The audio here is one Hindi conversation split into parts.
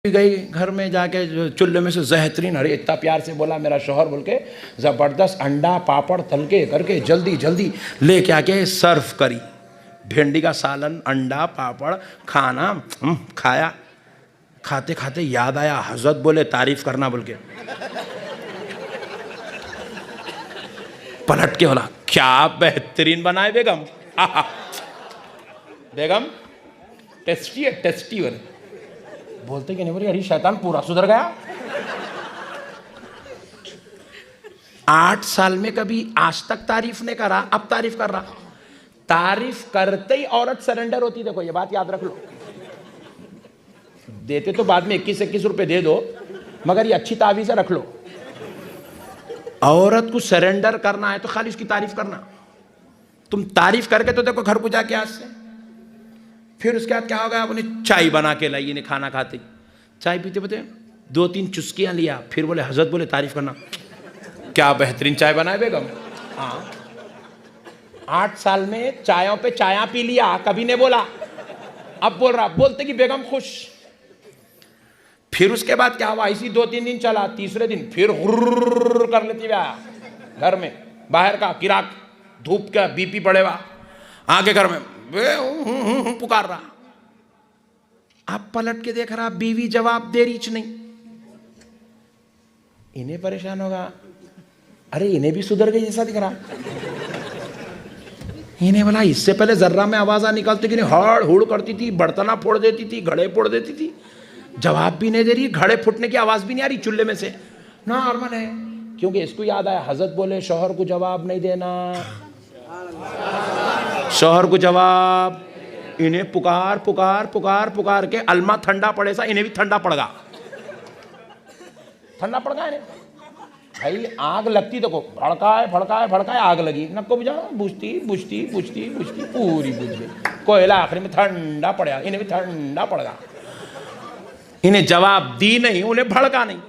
गई घर में जाके जो चूल्हे में से जहतरीन, अरे इतना प्यार से बोला मेरा शौहर बोल के, ज़बरदस्त अंडा पापड़ तल के करके जल्दी जल्दी लेके आके सर्व करी। भिंडी का सालन, अंडा पापड़ खाना खाया। खाते खाते याद आया हजरत बोले तारीफ करना बोल के। पलट के बोला क्या बेहतरीन बनाए बेगम। बेगम टेस्टी है, टेस्टी बने। बोलते कि नहीं बोले, अरे शैतान पूरा सुधर गया। 8 साल में कभी आज तक तारीफ नहीं करा, अब तारीफ कर रहा। तारीफ करते ही औरत सरेंडर होती। देखो ये बात याद रख लो। देते तो बाद में 21-21 रुपए दे दो, मगर ये अच्छी तावीज़ रख लो। औरत को सरेंडर करना है तो खाली उसकी तारीफ करना। तुम तारीफ करके तो देखो घर को जाके आज से। फिर उसके बाद क्या होगा, आपने चाय बना के लाई, इन्हें खाना खाते चाय पीते पीते 2-3 चुस्कियां लिया। फिर बोले हजरत बोले तारीफ करना, क्या बेहतरीन चाय बनाए बेगम। हाँ 8 साल में चायों पे चाया पी लिया, कभी ने बोला। अब बोल रहा, बोलते कि बेगम खुश। फिर उसके बाद क्या हुआ, इसी 2-3 दिन चला। तीसरे दिन फिर हुर्र कर लेती हुआ घर में, बाहर का किराक धूप का बीपी बढ़ेवा, आगे घर में पुकार रहा। आप पलट के देख रहा, बीवी जवाब दे रही नहीं। इन्हें परेशान होगा, अरे इन्हें भी सुधर गई जैसा दिख रहा। इन्हें बोला इससे पहले जर्रा में आवाज़ निकलती कि नहीं, हड़ हुड़ करती थी, बर्तना फोड़ देती थी, घड़े फोड़ देती थी। जवाब भी नहीं दे रही, घड़े फूटने की आवाज़ भी नहीं आ रही चूल्हे में से। नॉर्मल है, क्योंकि इसको याद आया हजरत बोले शौहर को जवाब नहीं देना। शौहर को जवाब, इन्हें पुकार पुकार पुकार पुकार के अलमा ठंडा पड़े सा, इन्हें भी ठंडा पड़ गया। ठंडा पड़ गया इन्हें। भाई आग लगती देखो, भड़काए भड़काए भड़काए आग लगी, नको बुझा, बुझती बुझती बुझती बुझती पूरी बुझ गई। कोयला आखिर में ठंडा पड़ गया, इन्हें भी ठंडा पड़ गया। इन्हें जवाब दी नहीं, उन्हें भड़का नहीं।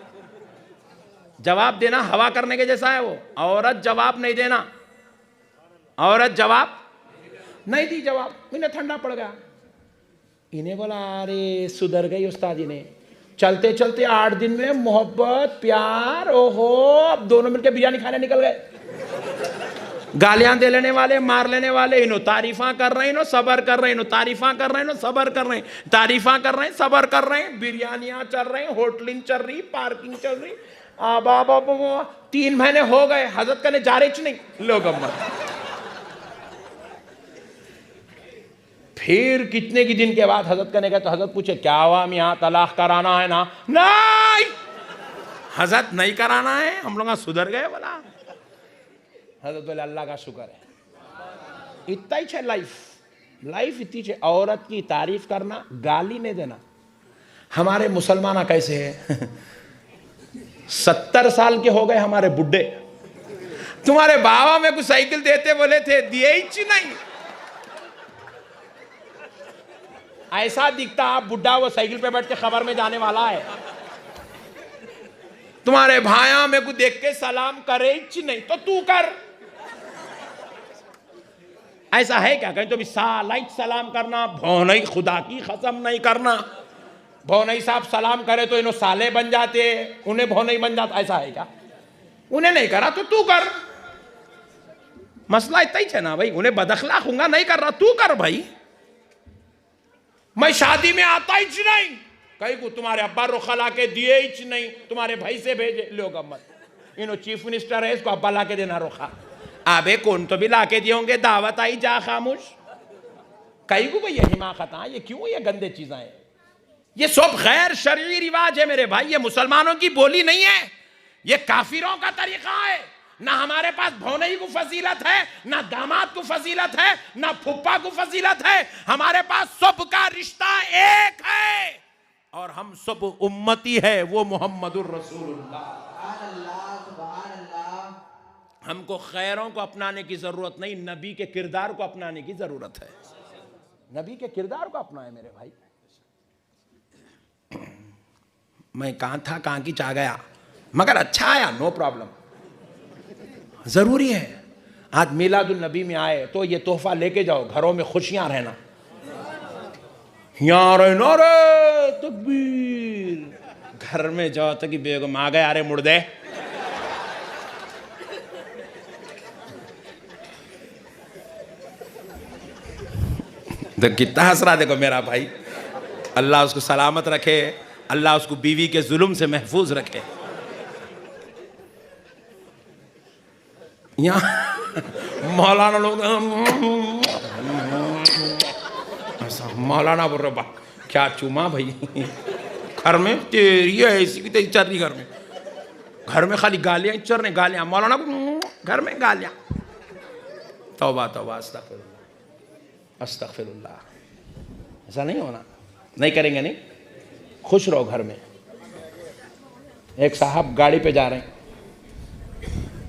जवाब देना हवा करने के जैसा है वो। औरत जवाब नहीं देना, औरत जवाब नहीं दी, जवाब इन्हें ठंडा पड़ गया। इन्हें बोला अरे सुधर गई उस्ताद। इन्हें चलते चलते 8 दिन में मोहब्बत प्यार, ओहो अब दोनों मिलकर बिरयानी खाने निकल गए। गालियां दे लेने वाले, मार लेने वाले, इन्हों तारीफा कर रहे हैं, इन्हों सबर कर रहे हैं, इन्हों तारीफा कर रहे हैं, इन्हों सबर कर रहे हैं, तारीफा कर रहे हैं, सबर कर रहे हैं। बिरयानियां चल रही, होटलिंग चल रही, पार्किंग चल रही। 3 महीने हो गए, हजरत करने जा रही नहीं लोग। फिर कितने की दिन के बाद हजरत करने गए तो हजरत पूछे क्या हुआ, हम यहाँ तलाक कराना है ना? नहीं हजरत नहीं कराना है, हम लोग सुधर गए। बोला हजरत बोले अल्लाह का शुक्र है। इतना ही है लाइफ इतनी है। औरत की तारीफ करना, गाली नहीं देना। हमारे मुसलमान कैसे है 70 साल के हो गए हमारे बुड्ढे। तुम्हारे बाबा में कुछ साइकिल देते बोले थे, दिए ही नहीं। ऐसा दिखता आप बुड्ढा, वो साइकिल पे बैठ के खबर में जाने वाला है। तुम्हारे भाया में को देख के सलाम करे ही नहीं, तो तू कर। ऐसा है क्या कहीं तो भी सालाइट सलाम करना, भौनई खुदा की कसम नहीं करना। भौनई साहब सलाम करे तो इन्हों साले बन जाते, उन्हें भौनई बन जाता। ऐसा है क्या? उन्हें नहीं करा तो तू कर। मसला इतना ही है ना भाई। उन्हें बदखला हूंगा नहीं कर रहा, तू कर भाई। मैं शादी में आता ही नहीं, कहीं को तुम्हारे अब्बा रुखा ला के दिए ही नहीं, तुम्हारे भाई से भेजे लोग। अम्मत इन्हों चीफ मिनिस्टर है, इसको अब्बा ला के देना रुखा। अबे कौन तो भी ला के दिए होंगे, दावत आई जा खामोश। कहीं को भाई ये हिमाकत, ये क्यों ये गंदे चीजें हैं? ये सब गैर शरई रिवाज है मेरे भाई। ये मुसलमानों की बोली नहीं है, ये काफिरों का तरीका है। ना हमारे पास भौनई को फजीलत है, ना दामाद को फजीलत है, ना फुप्पा को फजीलत है। हमारे पास सबका रिश्ता एक है और हम सब उम्मती है, वो मोहम्मदुर रसूलुल्लाह। हमको खैरों को अपनाने की जरूरत नहीं, नबी के किरदार को अपनाने की जरूरत है। नबी के किरदार को अपनाए मेरे भाई। मैं कहां था, कहां की चा गया, मगर अच्छा आया, नो प्रॉब्लम। जरूरी है। आज मिलादुल नबी में आए तो ये तोहफा लेके जाओ, घरों में खुशियां रहना। यहाँ रहना रे तकबीर। घर में जाओ तो कि बेगम आ गए, अरे मुर्दे। तो कितना हंस रहा देखो मेरा भाई। अल्लाह उसको सलामत रखे, अल्लाह उसको बीवी के जुल्म से महफूज रखे। यहाँ मौलाना लोग मौलाना बोल रहे, क्या चूमा भाई घर में तेरी ऐसी की तेरी चल रही, घर में खाली गालियां चल रही, गालियां मौलाना घर में गालियां। तौबा तौबा, अस्तगफिरुल्लाह अस्तगफिरुल्लाह। ऐसा नहीं होना, नहीं करेंगे, नहीं, खुश रहो घर में। एक साहब गाड़ी पे जा रहे हैं,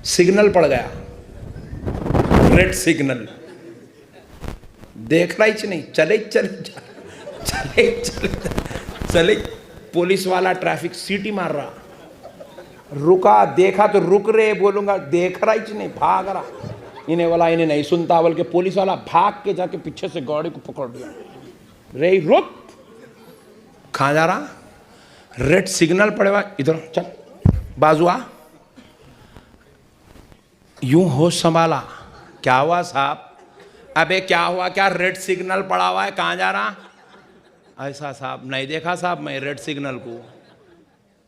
सिग्नल पड़ गया, रेड सिग्नल, देख रहा ही नहीं, चले चले चले चले चले, पुलिस वाला ट्रैफिक सीटी मार रहा, रुका, देखा तो रुक रहे, बोलूंगा देख रहा ही नहीं, भाग रहा, इन्हें वाला इन्हें नहीं सुनता, बोल के पुलिस वाला भाग के जाके पीछे से गाड़ी को पकड़ लिया, रे रुक, कहाँ जा रहा, रेड सिग्नल पड़े हुआ, इधर चल, बाजू आ, यूं होश संभाला, क्या हुआ साहब, अबे क्या हुआ, क्या रेड सिग्नल पड़ा हुआ है, कहाँ जा रहा, ऐसा साहब नहीं देखा साहब मैं रेड सिग्नल को,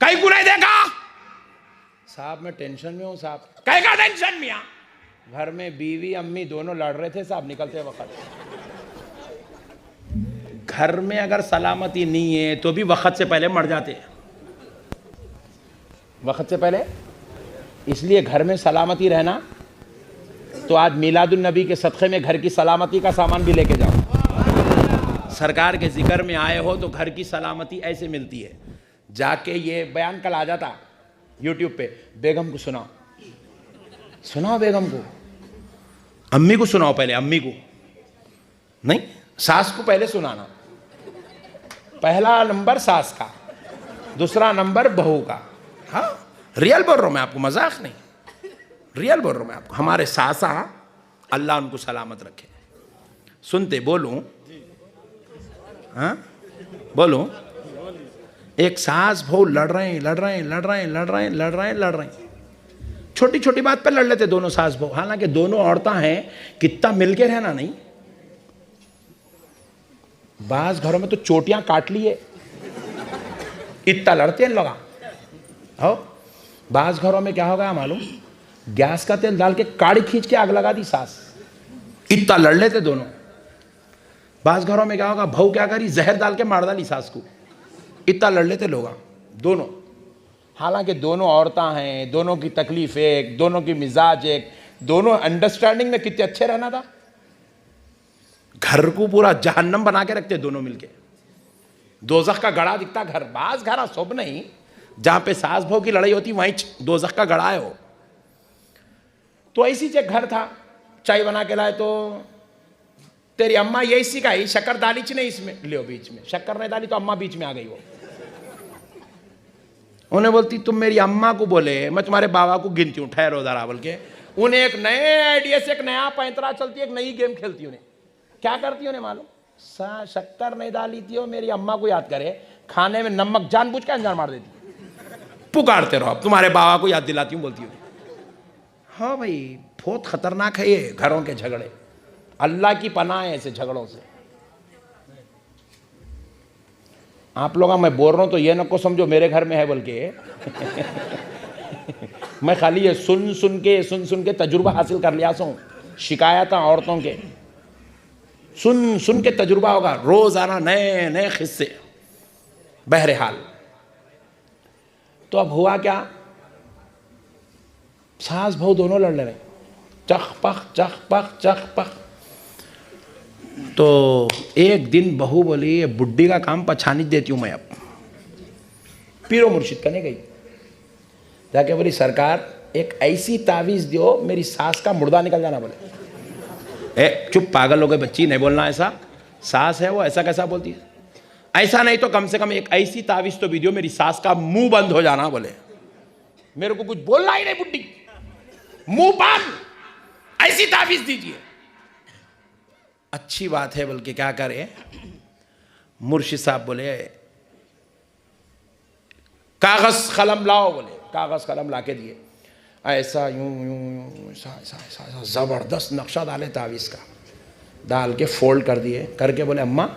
कहीं को नहीं देखा साहब, मैं टेंशन में हूं साहब, कहीं का टेंशन में, घर में बीवी अम्मी दोनों लड़ रहे थे साहब निकलते वक्त। घर में अगर सलामती नहीं है तो भी वक्त से पहले मर जाते हैं, वक्त से पहले। इसलिए घर में सलामती रहना, तो आज मिलादुन नबी के सदक़े में घर की सलामती का सामान भी लेके जाओ। सरकार के जिक्र में आए हो तो घर की सलामती ऐसे मिलती है, जाके ये बयान कल आ जाता यूट्यूब पे, बेगम को सुनाओ, सुनाओ बेगम को, अम्मी को सुनाओ, पहले अम्मी को नहीं, सास को पहले सुनाना, पहला नंबर सास का, दूसरा नंबर बहू का। हाँ रियल बोल रहा हूँ मैं आपको, मजाक नहीं, रियल बोल रहा हूँ मैं आपको। हमारे सासा अल्लाह उनको सलामत रखे, सुनते बोलूं, हाँ बोलूं, एक सास बहू लड़ रहे हैं, लड़ रहे हैं, लड़ रहे हैं, लड़ रहे हैं, लड़ रहे हैं, लड़ रहे हैं, छोटी छोटी बात पर लड़ लेते दोनों सास बहू, हालांकि दोनों औरतें हैं, कितना मिलके रहना नहीं। बास घरों में तो चोटियां काट लिए, इतना लड़ते हैं लोग। हो बास घरों में क्या होगा मालूम, गैस का तेल डाल के काड़ी खींच के आग लगा दी सास, इतना लड़ लेते दोनों। बास घरों में क्या होगा, बहू क्या करी, जहर डाल के मार डाली सास को, इतना लड़ लेते लोग दोनों। हालांकि दोनों औरतें हैं, दोनों की तकलीफ एक, दोनों की मिजाज एक, दोनों अंडरस्टैंडिंग में कितने अच्छे रहना था। घर को पूरा जहन्नम बना के रखते दोनों मिलके, दोजख का गड़ा दिखता घर। बास घरा सब नहीं, जहां पे सास बहू की लड़ाई होती वहीं दोजख का गड़ा है वो। तो ऐसी जो घर था, चाय बना के लाए तो तेरी अम्मा यही सिखाई, शक्कर डाली च नहीं इसमें, लियो बीच में, शक्कर नहीं डाली तो अम्मा बीच में आ गई। वो उन्हें बोलती तुम मेरी अम्मा को बोले, मैं तुम्हारे बाबा को गिनती हूँ, ठहरो जरा, बोल के उन्हें एक नए आइडिया से एक नया पैंतरा चलती, एक नई गेम खेलती। उन्हें क्या करती, उन्हें मालूम, शक्कर नहीं डाली थी, मेरी अम्मा को याद करे, खाने में नमक जानबूझ के अनजान मार देती, पुकारते रहो, अब तुम्हारे बाबा को याद दिलाती हूँ, बोलती हूँ। हाँ भाई बहुत खतरनाक है ये घरों के झगड़े, अल्लाह की पनाह है ऐसे झगड़ों से। आप लोग मैं बोल रहा हूं तो ये न को समझो मेरे घर में है बोल के मैं खाली ये सुन सुन के तजुर्बा हासिल कर लिया हूं, शिकायत औरतों के सुन सुन के तजुर्बा होगा, रोजाना नए नए किस्से। बहरहाल तो अब हुआ क्या, सास बहू दोनों लड़ रहे, चख पख। तो एक दिन बहू बोली ये बुड्ढी का काम पछानी देती हूँ मैं, अब पीरो मुर्शिद करने गई, जाके बोली सरकार एक ऐसी तावीज़ दो मेरी सास का मुर्दा निकल जाना। बोले ए चुप पागल हो गए बच्ची, नहीं बोलना ऐसा, सास है वो, ऐसा कैसा बोलती है, ऐसा नहीं तो कम से कम एक ऐसी तावीज़ तो भी दो मेरी सास का मुंह बंद हो जाना। बोले मेरे को कुछ बोलना ही नहीं, बुड्ढी मुंह बंद, ऐसी तावीज़ दीजिए। अच्छी बात है बोल के क्या करे, मुर्शिद साहब बोले कागज कलम लाओ, बोले कागज कलम ला के दिए, ऐसा यूं यूं यूं ऐसा ऐसा ऐसा ऐसा जबरदस्त नक्शा डाले तावीज़ का, डाल के फोल्ड कर दिए, करके बोले अम्मा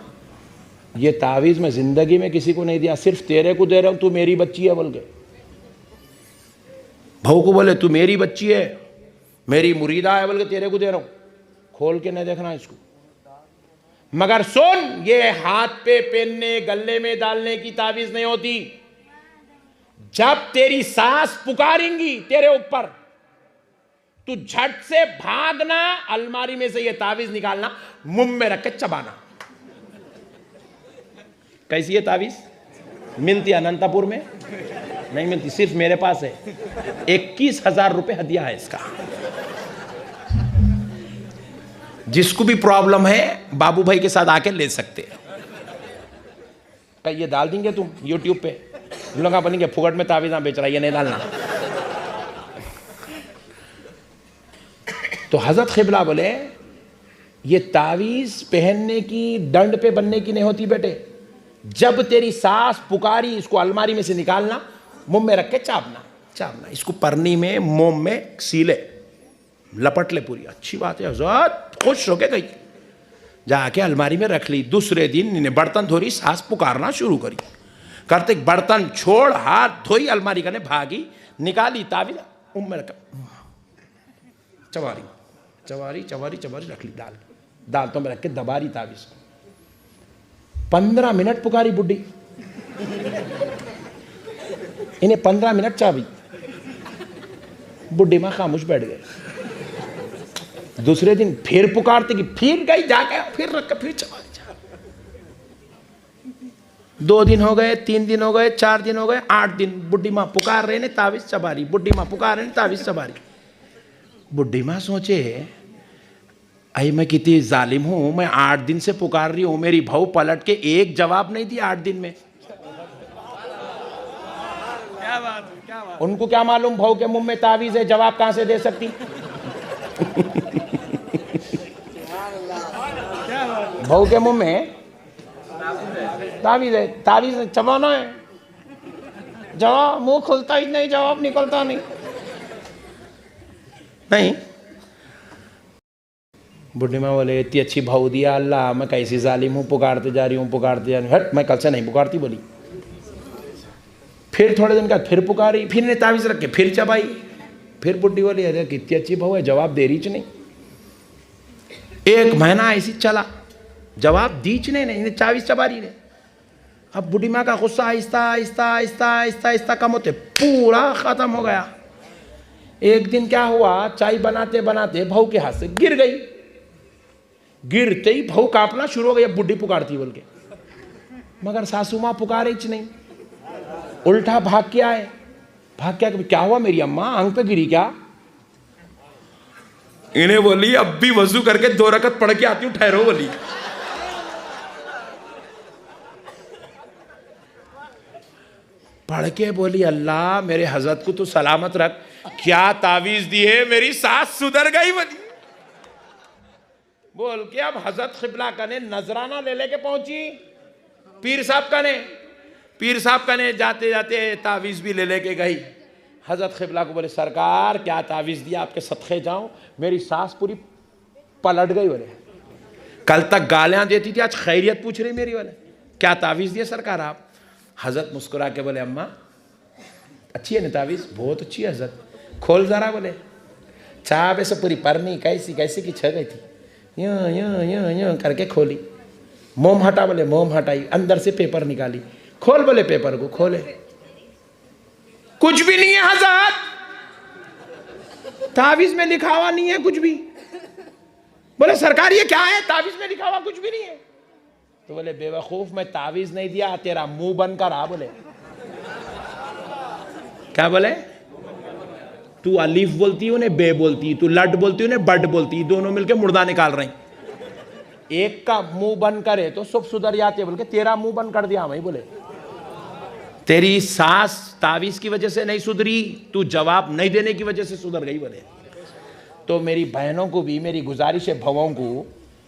ये तावीज़ मैं जिंदगी में किसी को नहीं दिया, सिर्फ तेरे को दे रहा हूं, तू मेरी बच्ची है बोल के। बहू को बोले तू मेरी बच्ची है, मेरी मुरीदा है बोल के तेरे को दे रहा हूं, खोल के नहीं देखना इसको। मगर सुन, ये हाथ पे पहनने गले में डालने की तावीज़ नहीं होती। जब तेरी सास पुकारेंगी तेरे ऊपर, तू झट से भागना, अलमारी में से ये तावीज़ निकालना, मुंह में रख के चबाना। कैसी है तावीज़? मिलती अनंतपुर में नहीं मिलती, सिर्फ मेरे पास है। 21,000 रुपये हदिया है इसका। जिसको भी प्रॉब्लम है बाबू भाई के साथ आके ले सकते हैं। ये डाल देंगे तुम यूट्यूब पे, लोग बनेंगे फुकट में तावीज़ बेच रहा है, ये नहीं डालना। तो हजरत क़िबला बोले ये तावीज़ पहनने की, दंड पे बनने की नहीं होती बेटे। जब तेरी सास पुकारी, इसको अलमारी में से निकालना, मुंह में रख के चापना चापना, इसको परनी में मोम में सीले लपट ले पूरी। अच्छी बात है हजरत, खुश होके गई, जाके अलमारी में रख ली। दूसरे दिन इन्हें बर्तन धोरी, सास पुकारना शुरू करी, करते बर्तन छोड़ हाथ धोई, अलमारी करने भागी, निकाली तावीज़, मुंह में रखा, चवारी चवारी चवारी चवारी रख ली, दालतों में रख के दबा रही तावीज़। 15 मिनट पुकारी बुड्ढी, इन्हें 15 मिनट चाबी, बुड्ढी माँ खामोश बैठ गए। दूसरे दिन फिर पुकारते कि फिर गई, जाके फिर रख, फिर चबा। 2 दिन हो गए, 3 दिन हो गए, 4 दिन हो गए, 8 दिन, बुड्ढी माँ पुकार रहे ने, तावीज़ चबा रही, बुड्ढी माँ पुकार रहे ने, तावीज़ चबा रही। बुड्ढी माँ सोचे आई मैं कितनी जालिम हूं, मैं 8 दिन से पुकार रही हूं, मेरी बहू पलट के एक जवाब नहीं दिया 8 दिन में। क्या बात। उनको क्या मालूम बहू के मुंह में तावीज़ है, जवाब कहां से दे सकती। बहू के मुंह में तावीज़ है, तावीज़ चबाना है, जवाब मुंह खुलता ही नहीं, जवाब निकलता नहीं। बुढ़ी माँ बोले इतनी अच्छी बहू दिया अल्लाह, मैं कैसी जालिम हूँ, पुकारते जा रही हूँ, पुकारते जा रही हूँ, हट मैं कल से नहीं पुकारती बोली। फिर थोड़े दिन का फिर पुकारी, फिर ने तावीज़ रख के फिर चबाई। फिर बुढ़ी बोली अरे कितनी अच्छी बहू है, जवाब दे रही नहीं। 1 महीना ऐसी चला, जवाब दीच नहीं, तावीज़ चबा रही ने। अब बुढ़ी माँ का गुस्सा आहिस्ता आहिस्ता आहिस्ता आहिस्ता आहिस्ता कम होते पूरा ख़त्म हो गया। एक दिन क्या हुआ, चाय बनाते बनाते बहू के हाथ से गिर गई। गिरते ही बहू कांपना शुरू हो गई, अब बुढ़ी पुकारती बोल के, मगर सासू माँ पुकारे ही नहीं। उल्टा भाग के आए, भाग क्या हुआ मेरी अम्मा, आंख पे गिरी क्या? इन्हें बोली अब भी वजू करके 2 रकत पढ़ के आती हूँ, ठहरो बोली। पढ़ के बोली अल्लाह मेरे हजरत को तो सलामत रख, क्या तावीज़ दी है, मेरी सास सुधर गई बोली। बोल के अब हजरत क़िबला कने नजराना ले लेके पहुंची पीर साहब कने। पीर साहब कने जाते जाते तावीज़ भी ले लेके गई। हजरत क़िबला को बोले सरकार क्या तावीज़ दिया, आपके सदक़े जाऊं, मेरी सास पूरी पलट गई। बोले कल तक गालियां देती थी, आज खैरियत पूछ रही मेरी। बोले क्या तावीज़ दिया सरकार आप? हजरत मुस्कुरा के बोले अम्मा अच्छी है ना तावीज़? बहुत अच्छी है हजरत, खोल जरा। बोले चाप ऐसे पूरी परनी कैसी कैसी की छह गई थी, यूं यूं यूं यूं करके खोली। मोम हटा, बोले मोम हटाई, अंदर से पेपर निकाली, खोल, बोले पेपर को खोले, कुछ भी नहीं है हजरत, तावीज़ में लिखा हुआ नहीं है कुछ भी। बोले सरकार ये क्या है, तावीज़ में लिखा हुआ कुछ भी नहीं है। तो बोले बेवकूफ मैं तावीज़ नहीं दिया, तेरा मुंह बंद कर आ। बोले क्या बोले? तू अलीफ बोलती है उन्हें बे बोलती, तू लट बोलती है उन्हें बट बोलती, दोनों मिलके मुर्दा निकाल रही। एक का मुंह बंद करे तो सब सुधर जाते, बोल के तेरा मुंह बंद कर दिया। भाई बोले तेरी सास तावीज़ की वजह से नहीं सुधरी, तू जवाब नहीं देने की वजह से सुधर गई। बोले तो मेरी बहनों को भी मेरी गुजारिश है, भवों को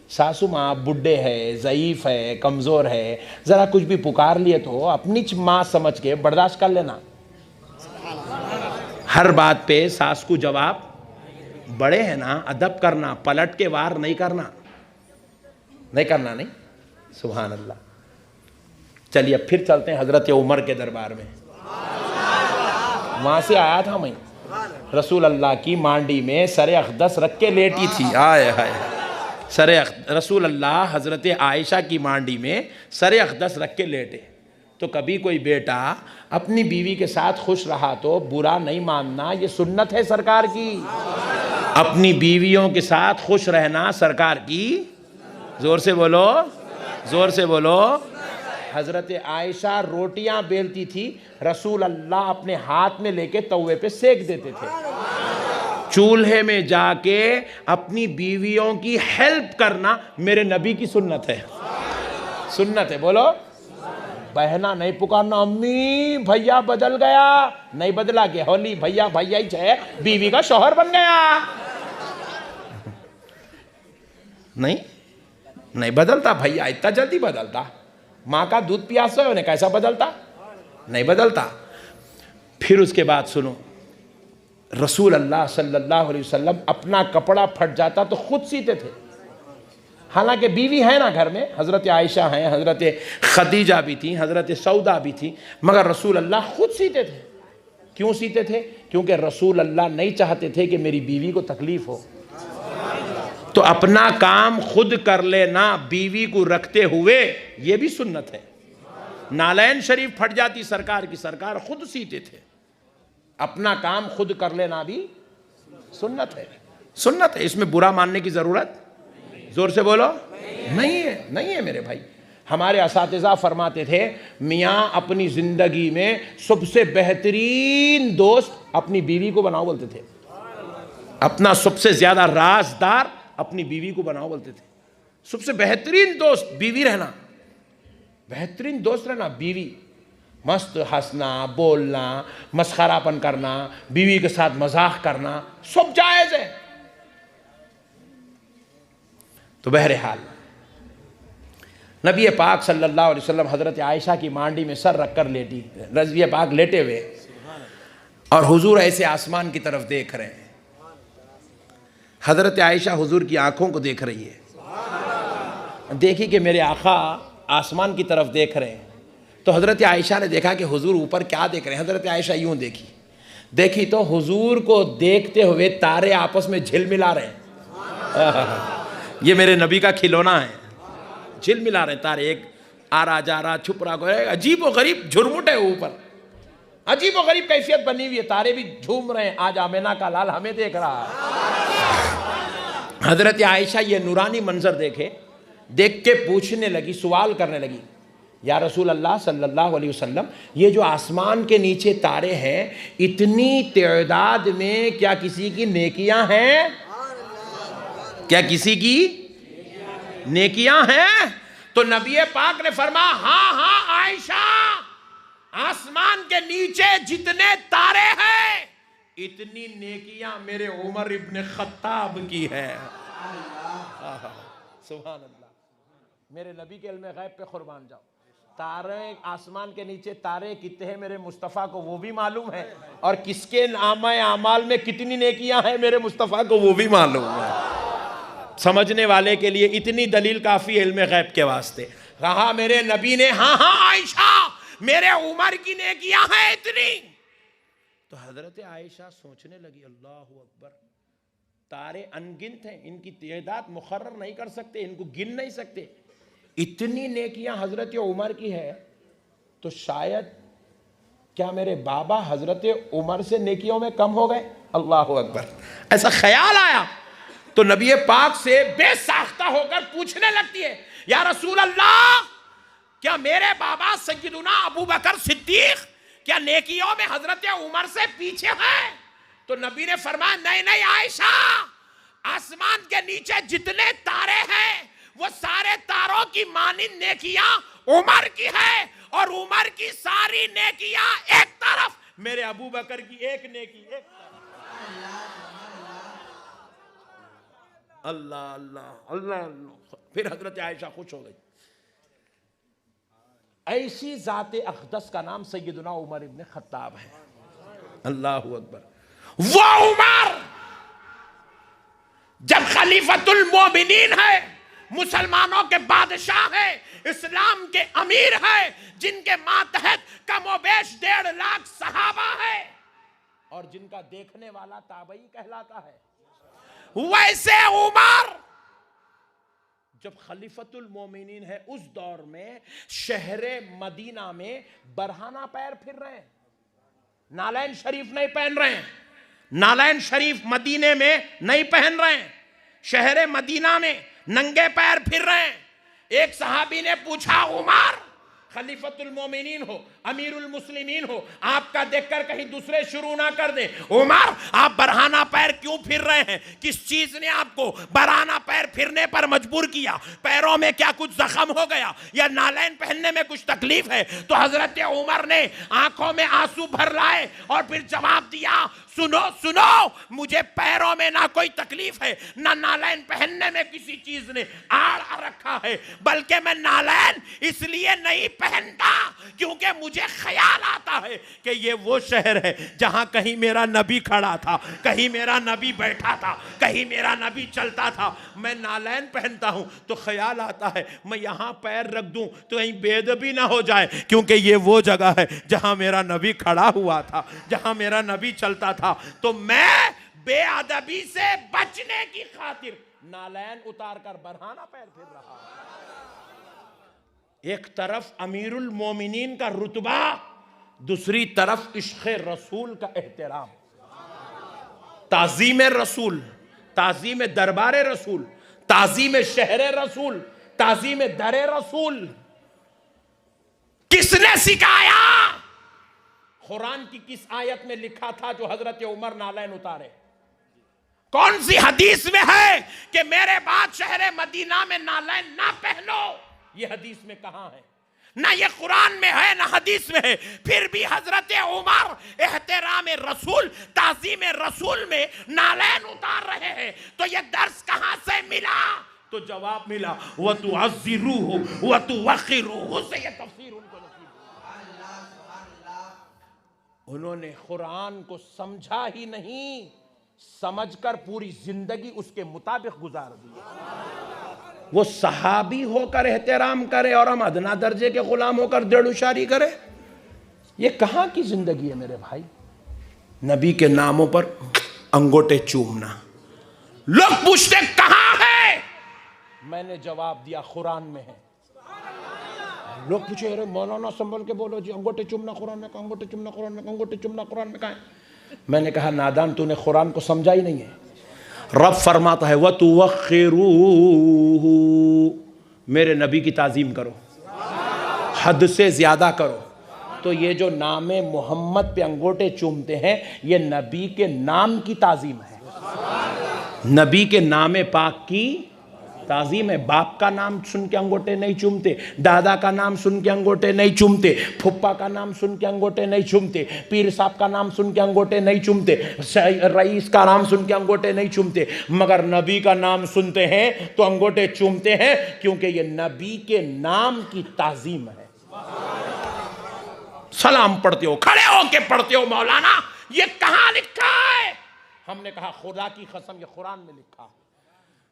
सासू माँ बुढ़े है, ज़ईफ़ है, कमज़ोर है, ज़रा कुछ भी पुकार लिए तो अपनी माँ समझ के बर्दाश्त कर लेना। हर बात पे सास को जवाब, बड़े हैं ना, अदब करना, पलट के वार नहीं करना, नहीं करना, नहीं। सुभान अल्लाह। चलिए अब फिर चलते हैं हज़रत उमर के दरबार में। वहाँ से आया था मैं, रसूल अल्लाह की मांडी में सरे अक़दस रख के लेटी थी। आए हाय, सरे रसूल अल्लाह हज़रत आयशा की मांडी में सरे अक़दस रख के लेटे। तो कभी कोई बेटा अपनी बीवी के साथ खुश रहा तो बुरा नहीं मानना, ये सुन्नत है सरकार की। अपनी बीवियों के साथ खुश रहना सरकार की, जोर से बोलो, जोर से बोलो। हज़रत आयशा रोटियां बेलती थी, रसूल अल्लाह अपने हाथ में लेके तवे पे सेक देते थे। चूल्हे में जाके अपनी बीवियों की हेल्प करना मेरे नबी की सुन्नत है, सुन्नत है। बोलो, बहना नहीं पुकारना, अम्मी भैया बदल गया, नहीं बदला के होली भैया भैया ही है, बीवी का शौहर बन गया। नहीं, नहीं बदलता भैया, इतना जल्दी बदलता? माँ का दूध पियास है उन्हें, कैसा बदलता? नहीं बदलता। फिर उसके बाद सुनो, रसूल अल्लाह सल्लल्लाहु अलैहि वसल्लम अपना कपड़ा फट जाता तो खुद सीते थे। हालांकि बीवी है ना घर में, हज़रत आयशा हैं, हज़रत खदीजा भी थी, हज़रत सौदा भी थी, मगर रसूल अल्लाह खुद सीते थे। क्यों सीते थे? क्योंकि रसूल अल्लाह नहीं चाहते थे कि मेरी बीवी को तकलीफ हो। तो अपना काम खुद कर लेना बीवी को रखते हुए, ये भी सुन्नत है। नालैन शरीफ फट जाती सरकार की, सरकार खुद सीते थे। अपना काम खुद कर लेना भी सुन्नत है, सुन्नत है। इसमें बुरा मानने की जरूरत, जोर से बोलो, नहीं है, नहीं है मेरे भाई। हमारे असातिज़ा फरमाते थे, मियाँ अपनी जिंदगी में सबसे बेहतरीन दोस्त अपनी बीवी को बनाओ बोलते थे। अपना सबसे ज्यादा राजदार अपनी बीवी को बनाओ बोलते थे। सबसे बेहतरीन दोस्त बीवी रहना, बेहतरीन दोस्त रहना बीवी। मस्त हंसना, बोलना, मस्खरापन करना, बीवी के साथ मजाक करना, सब जायज है। तो बहरहाल नबी पाक सल्लल्लाहु अलैहि वसल्लम हज़रत आयशा की मांडी में सर रखकर लेटी, नबी पाक लेटे हुए और हुजूर ऐसे आसमान की तरफ देख रहे हैं। हज़रत आयशा हुजूर की आंखों को देख रही है। देखी कि मेरे आका आसमान की तरफ देख रहे हैं। तो हज़रत आयशा ने देखा कि हुजूर ऊपर क्या देख रहे हैं। हज़रत आयशा यूं देखी तो हुजूर को देखते हुए तारे आपस में झिलमिला रहे हैं। ये मेरे नबी का खिलौना है, झिलमिला रहे तारे, एक आ रहा जा रहा, छुप रहा, अजीब व गरीब झुरमुट है ऊपर, अजीब व गरीब कैफियत बनी हुई है। तारे भी झूम रहे हैं, आज आमेना का लाल हमें देख रहा है। हज़रत आयशा ये नूरानी मंजर देख के पूछने लगी, सवाल करने लगी, या रसूल अल्लाह सल्लल्लाहु अलैहि वसल्लम, ये जो आसमान के नीचे तारे हैं, इतनी तादाद में क्या किसी की नेकियां हैं? क्या किसी की नेकियां हैं? तो नबी पाक ने फरमाया, हाँ हाँ आयशा, आसमान के नीचे जितने तारे हैं, इतनी नेकियां मेरे उमर इब्न खत्ताब की है। सुभान अल्लाह। मेरे नबी के इल्म गैब पे कुर्बान जाओ। तारे आसमान के नीचे तारे कितने हैं मेरे मुस्तफ़ा को वो भी मालूम है, और किसके नामे आमाल में कितनी नेकियां हैं मेरे मुस्तफ़ा को वो भी मालूम है। समझने वाले के लिए इतनी दलील काफी है इल्म गैब के वास्ते। कहा मेरे नबी ने, हाँ हाँ आयशा, मेरे उमर की नेकियां हैं इतनी। तो हजरत आयशा सोचने लगी, अल्लाह अकबर, तारे अनगिनत हैं, इनकी तादाद मुकर्रर नहीं कर सकते, इनको गिन नहीं सकते। इतनी नेकियां हजरत उमर की है, तो शायद क्या मेरे बाबा हजरत उमर से नेकियों में कम हो गए? अल्लाह अकबर, ऐसा ख्याल आया। तो नबी पाक से बेसाख्ता होकर पूछने लगती है, या रसूल अल्लाह, क्या मेरे बाबा सय्यदुना अबू बकर सिद्दीक क्या नेकियों में हजरत उमर से पीछे हैं? तो नबी ने फरमाया, नहीं नहीं आयशा, आसमान के नीचे जितने तारे हैं वो सारे तारों की मानिंद नेकियां उमर की है, और उमर की सारी नेकियां एक तरफ, मेरे अबू बकर की एक नेकी एक तरफ। अल्लाह अल्लाह अल्लाह अल्लाह। फिर हजरत आयशा खुश हो गई। ऐसी जाते अक़दस का नाम सैयदना उमर इब्न खत्ताब है। अल्लाह अकबर। वो उमर जब खलीफतुल मोमिनीन है, मुसलमानों के बादशाह है, इस्लाम के अमीर है, जिनके मातहत कमोबेश 1.5 लाख सहाबा है और जिनका देखने वाला ताबई कहलाता है, वैसे उमर जब खलीफतुल मोमिनीन है उस दौर में शहरे मदीना में बरहाना पैर फिर रहे हैं, नालैन शरीफ नहीं पहन रहे हैं, नालैन शरीफ मदीने में नहीं पहन रहे हैं, शहरे मदीना में नंगे पैर फिर रहे हैं। एक सहाबी ने पूछा, उमर खलीफतुल मोमिनीन हो, अमीरुल मुस्लिमीन हो, आपका देखकर कहीं दूसरे शुरू ना कर दे, उमर आप बरहाना पैर क्यों फिर रहे हैं? किस चीज ने आपको बरहाना पैर फिरने पर मजबूर किया? पैरों में क्या कुछ जख्म हो गया या नालैन पहनने में कुछ तकलीफ है? तो हजरत उमर ने आंखों में आंसू भर लाए और फिर जवाब दिया, सुनो सुनो, मुझे पैरों में ना कोई तकलीफ है, ना नालैन पहनने में किसी चीज ने आड़ रखा है, बल्कि मैं नालैन इसलिए नहीं पहनता क्योंकि मुझे ख्याल आता है कि ये वो शहर है जहां कहीं मेरा नबी खड़ा था, कहीं मेरा नबी बैठा था, कहीं मेरा नबी चलता था। मैं नालैन पहनता हूं तो ख्याल आता है मैं यहां पैर रख दूं तो कहीं बेदबी ना हो जाए, क्योंकि ये वो जगह है जहां मेरा नबी खड़ा हुआ था, जहां मेरा नबी चलता था। तो मैं बेअदबी से बचने की खातिर नालैन उतार कर बरहाना पैर फिर रहा। एक तरफ अमीरुल मोमिनीन का रुतबा, दूसरी तरफ इश्क़ रसूल का एहतराम, ताज़ीम रसूल, ताज़ीम दरबार रसूल, ताज़ीम शहर रसूल, ताज़ीम दर रसूल। किसने सिखाया? कुरान की किस आयत में लिखा था जो हजरत उमर नालैन उतारे? कौन सी हदीस में है कि मेरे बाद शहर मदीना में नालैन ना पहनो? ये हदीस में कहां है? ना ये कुरान में है ना हदीस में है। फिर भी हजरत उमर एहतराम रसूल, ताज़ीम रसूल में नालैन उतार रहे हैं। तो ये दर्स कहां से मिला? तो जवाब मिला, व तुअज़्ज़िरूहु व तुवक़्क़िरूहु से ये तफसीर उनको नसीब। उन्होंने कुरान को समझा ही नहीं, समझकर पूरी जिंदगी उसके मुताबिक गुजार दी। वो सहाबी होकर एहतराम करे और हम अदना दर्जे के गुलाम होकर देड़ुशारी करे? ये कहां की जिंदगी है मेरे भाई? नबी के नामों पर अंगूठे चूमना। लोग पूछते कहां है? मैंने जवाब दिया, कुरान में है। लोग पूछे, अरे मौलाना संभल के बोलो जी, अंगूठे चूमना कुरान में, अंगूठे चूमना कुरान में, अंगूठे चूमना कुरान में कहां है? मैंने कहा, नादान, तूने कुरान को समझा ही नहीं है। रब फरमाता है, व तुवक़्क़िरूहु, मेरे नबी की ताज़ीम करो, हद से ज़्यादा करो। तो ये जो नाम मोहम्मद पे अंगूठे चूमते हैं, ये नबी के नाम की ताज़ीम है, नबी के नाम पाक की ताज़ीम है। बाप का नाम सुन के अंगूठे नहीं चूमते, दादा का नाम सुन के अंगूठे नहीं चूमते, फुप्पा का नाम सुन के अंगूठे नहीं चूमते, पीर साहब का नाम सुन के अंगूठे नहीं चूमते, रईस का नाम सुन के अंगूठे नहीं चूमते, मगर नबी का नाम सुनते हैं तो अंगूठे चूमते हैं, क्योंकि ये नबी के नाम की ताज़ीम है। सलाम पढ़ते हो, खड़े होके पढ़ते हो, मौलाना ये कहां लिखा है? हमने कहा, खुदा की कसम ये कुरान में लिखा।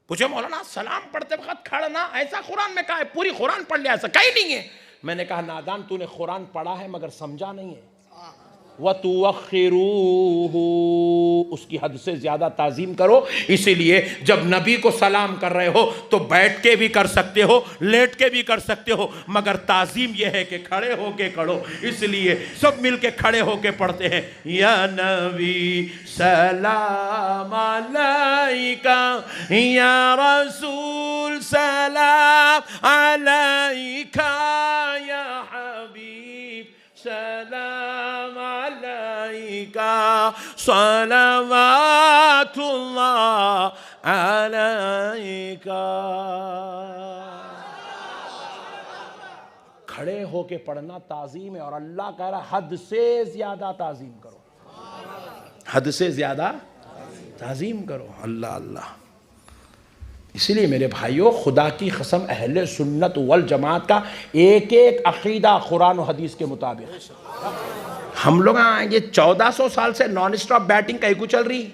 पूछे, मौलाना सलाम पढ़ते वक्त खड़ना ऐसा कुरान में कहा है? पूरी कुरान पढ़ लिया, ऐसा कहीं नहीं है। मैंने कहा, नादान, तूने कुरान पढ़ा है मगर समझा नहीं है। व तुवक़्क़िरूहु, उसकी हद से ज्यादा ताज़ीम करो। इसीलिए जब नबी को सलाम कर रहे हो तो बैठ के भी कर सकते हो, लेट के भी कर सकते हो, मगर ताज़ीम यह है कि खड़े होके करो। इसलिए सब मिलके खड़े होके पढ़ते हैं, या नबी सलाम अलैका, या रसूल सलाम अलैका, या हबीब सलाम अलैका, सलावातुल्लाह अलैका। खड़े होके पढ़ना ताज़ीम है, और अल्लाह कह रहा हद से ज्यादा ताज़ीम करो, हद से ज्यादा ताज़ीम करो। अल्लाह अल्लाह। इसलिए मेरे भाइयों, खुदा की कसम, अहले सुन्नत वल जमात का एक एक अकीदा कुरान और हदीस के मुताबिक। हम लोग आएंगे 1400 साल से नॉन स्टॉप बैटिंग कहीं को चल रही।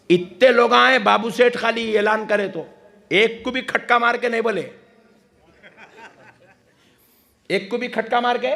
इतने लोग आए, बाबू सेठ खाली ऐलान करे तो एक को भी खटका मार के नहीं बोले, एक को भी खटका मार के